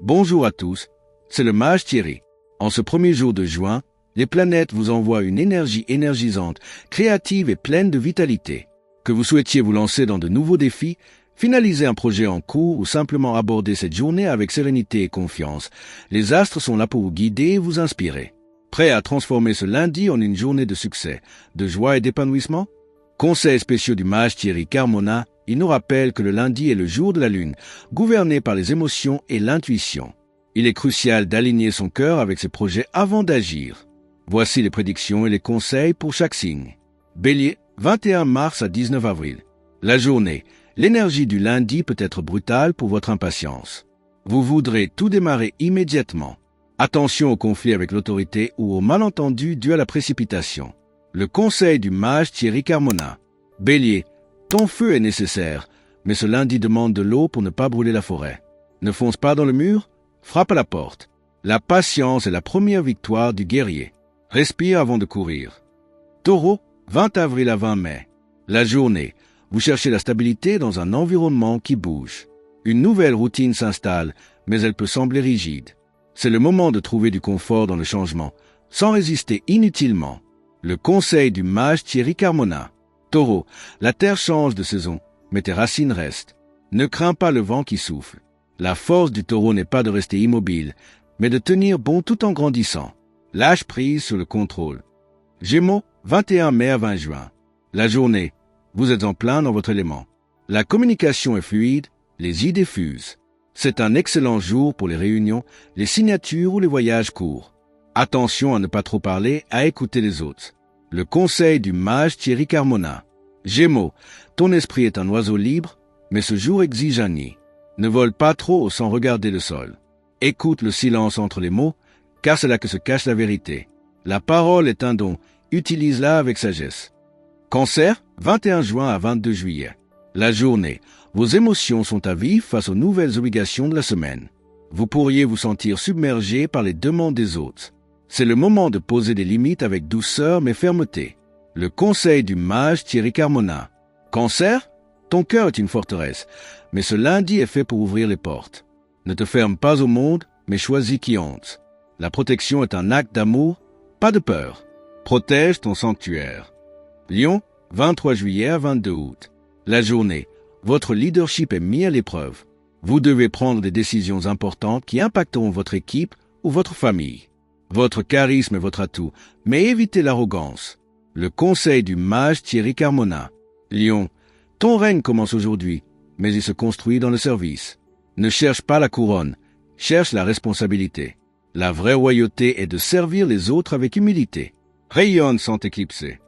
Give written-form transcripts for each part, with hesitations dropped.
Bonjour à tous, c'est le mage Thierry. En ce premier jour de juin, les planètes vous envoient une énergie énergisante, créative et pleine de vitalité. Que vous souhaitiez vous lancer dans de nouveaux défis, finaliser un projet en cours ou simplement aborder cette journée avec sérénité et confiance, les astres sont là pour vous guider et vous inspirer. Prêt à transformer ce lundi en une journée de succès, de joie et d'épanouissement? Conseils spéciaux du mage Thierry Carmona, il nous rappelle que le lundi est le jour de la lune, gouverné par les émotions et l'intuition. Il est crucial d'aligner son cœur avec ses projets avant d'agir. Voici les prédictions et les conseils pour chaque signe. Bélier, 21 mars à 19 avril. La journée, l'énergie du lundi peut être brutale pour votre impatience. Vous voudrez tout démarrer immédiatement. Attention au conflit avec l'autorité ou au malentendu dû à la précipitation. Le conseil du mage Thierry Carmona. Bélier, ton feu est nécessaire, mais ce lundi demande de l'eau pour ne pas brûler la forêt. Ne fonce pas dans le mur, frappe à la porte. La patience est la première victoire du guerrier. Respire avant de courir. Taureau, 20 avril à 20 mai. La journée, vous cherchez la stabilité dans un environnement qui bouge. Une nouvelle routine s'installe, mais elle peut sembler rigide. C'est le moment de trouver du confort dans le changement, sans résister inutilement. Le conseil du mage Thierry Carmona. Taureau, la terre change de saison, mais tes racines restent. Ne crains pas le vent qui souffle. La force du taureau n'est pas de rester immobile, mais de tenir bon tout en grandissant. Lâche prise sur le contrôle. Gémeaux, 21 mai à 20 juin. La journée, vous êtes en plein dans votre élément. La communication est fluide, les idées fusent. C'est un excellent jour pour les réunions, les signatures ou les voyages courts. Attention à ne pas trop parler, à écouter les autres. Le conseil du mage Thierry Carmona. Gémeaux, ton esprit est un oiseau libre, mais ce jour exige un nid. Ne vole pas trop sans regarder le sol. Écoute le silence entre les mots, car c'est là que se cache la vérité. La parole est un don, utilise-la avec sagesse. Cancer, 21 juin à 22 juillet. La journée, vos émotions sont à vif face aux nouvelles obligations de la semaine. Vous pourriez vous sentir submergé par les demandes des autres. C'est le moment de poser des limites avec douceur mais fermeté. Le conseil du mage Thierry Carmona. Cancer, ton cœur est une forteresse, mais ce lundi est fait pour ouvrir les portes. Ne te ferme pas au monde, mais choisis qui entre. La protection est un acte d'amour, pas de peur. Protège ton sanctuaire. Lion, 23 juillet à 22 août. La journée, votre leadership est mis à l'épreuve. Vous devez prendre des décisions importantes qui impacteront votre équipe ou votre famille. Votre charisme est votre atout, mais évitez l'arrogance. Le conseil du mage Thierry Carmona. Lion, ton règne commence aujourd'hui, mais il se construit dans le service. Ne cherche pas la couronne, cherche la responsabilité. La vraie royauté est de servir les autres avec humilité. Rayonne sans t'éclipser.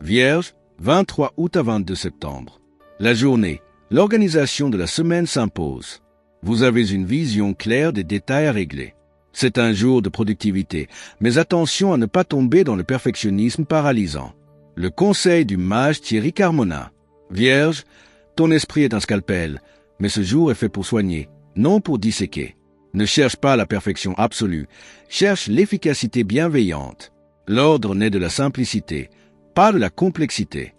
Vierge, 23 août à 22 septembre. La journée, l'organisation de la semaine s'impose. Vous avez une vision claire des détails à régler. C'est un jour de productivité, mais attention à ne pas tomber dans le perfectionnisme paralysant. Le conseil du mage Thierry Carmona. Vierge, ton esprit est un scalpel, mais ce jour est fait pour soigner, non pour disséquer. Ne cherche pas la perfection absolue, cherche l'efficacité bienveillante. L'ordre naît de la simplicité, pas de la complexité.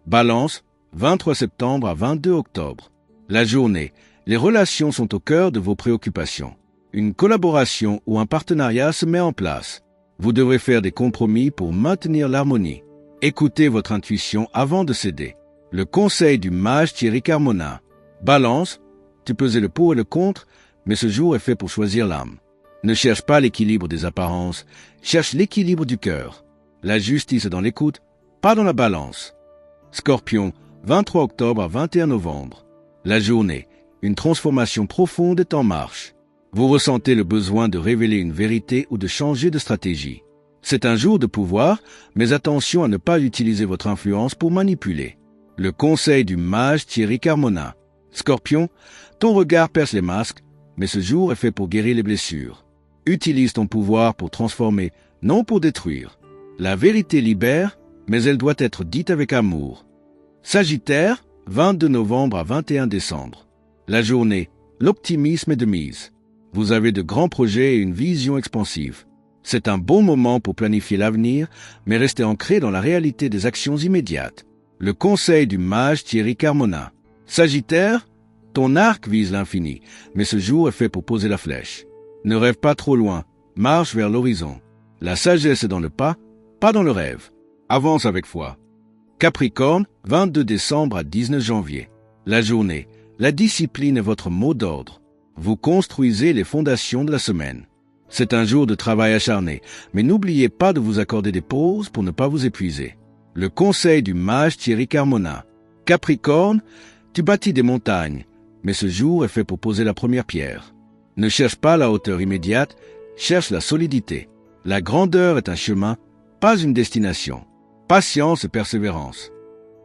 Balance, 23 septembre à 22 octobre. La journée, les relations sont au cœur de vos préoccupations. Une collaboration ou un partenariat se met en place. Vous devrez faire des compromis pour maintenir l'harmonie. Écoutez votre intuition avant de céder. Le conseil du mage Thierry Carmona. Balance, tu pesais le pour et le contre, mais ce jour est fait pour choisir l'âme. Ne cherche pas l'équilibre des apparences, cherche l'équilibre du cœur. La justice est dans l'écoute, pas dans la balance. Scorpion, 23 octobre à 21 novembre. La journée, une transformation profonde est en marche. Vous ressentez le besoin de révéler une vérité ou de changer de stratégie. C'est un jour de pouvoir, mais attention à ne pas utiliser votre influence pour manipuler. Le conseil du mage Thierry Carmona. Scorpion, ton regard perce les masques, mais ce jour est fait pour guérir les blessures. Utilise ton pouvoir pour transformer, non pour détruire. La vérité libère, mais elle doit être dite avec amour. Sagittaire, 22 novembre à 21 décembre. La journée, l'optimisme est de mise. Vous avez de grands projets et une vision expansive. C'est un bon moment pour planifier l'avenir, mais restez ancré dans la réalité des actions immédiates. Le conseil du mage Thierry Carmona. Sagittaire, ton arc vise l'infini, mais ce jour est fait pour poser la flèche. Ne rêve pas trop loin, marche vers l'horizon. La sagesse est dans le pas dans le rêve. Avance avec foi. Capricorne, 22 décembre à 19 janvier. La journée, la discipline est votre mot d'ordre. Vous construisez les fondations de la semaine. C'est un jour de travail acharné, mais n'oubliez pas de vous accorder des pauses pour ne pas vous épuiser. Le conseil du mage Thierry Carmona. Capricorne, tu bâtis des montagnes, mais ce jour est fait pour poser la première pierre. Ne cherche pas la hauteur immédiate, cherche la solidité. La grandeur est un chemin, pas une destination. Patience et persévérance.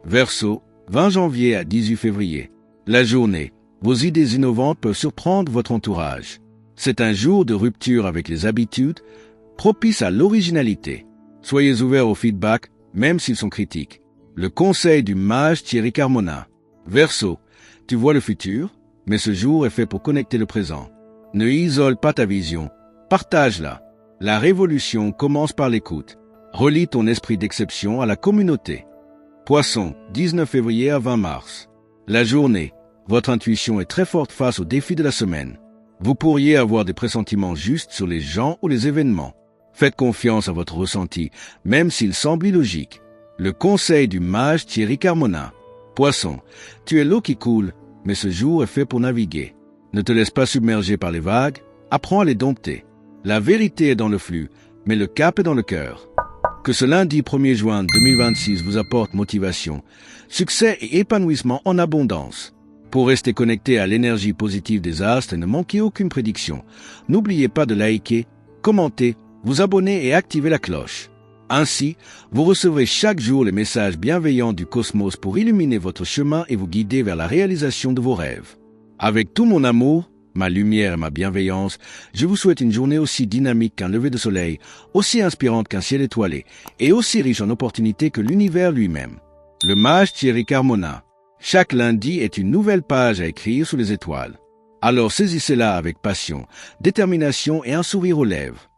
Verseau, 20 janvier à 18 février. La journée, vos idées innovantes peuvent surprendre votre entourage. C'est un jour de rupture avec les habitudes, propice à l'originalité. Soyez ouverts au feedback, même s'ils sont critiques. Le conseil du mage Thierry Carmona. Verseau, tu vois le futur, mais ce jour est fait pour connecter le présent. Ne isole pas ta vision, partage-la. La révolution commence par l'écoute. Relie ton esprit d'exception à la communauté. Poisson, 19 février à 20 mars. La journée, votre intuition est très forte face aux défis de la semaine. Vous pourriez avoir des pressentiments justes sur les gens ou les événements. Faites confiance à votre ressenti, même s'il semble illogique. Le conseil du mage Thierry Carmona. Poisson, tu es l'eau qui coule, mais ce jour est fait pour naviguer. Ne te laisse pas submerger par les vagues, apprends à les dompter. La vérité est dans le flux, mais le cap est dans le cœur. Que ce lundi 1er juin 2026 vous apporte motivation, succès et épanouissement en abondance. Pour rester connecté à l'énergie positive des astres et ne manquer aucune prédiction, n'oubliez pas de liker, commenter, vous abonner et activer la cloche. Ainsi, vous recevrez chaque jour les messages bienveillants du cosmos pour illuminer votre chemin et vous guider vers la réalisation de vos rêves. Avec tout mon amour, ma lumière et ma bienveillance, je vous souhaite une journée aussi dynamique qu'un lever de soleil, aussi inspirante qu'un ciel étoilé, et aussi riche en opportunités que l'univers lui-même. Le mage Thierry Carmona. Chaque lundi est une nouvelle page à écrire sous les étoiles. Alors saisissez-la avec passion, détermination et un sourire aux lèvres.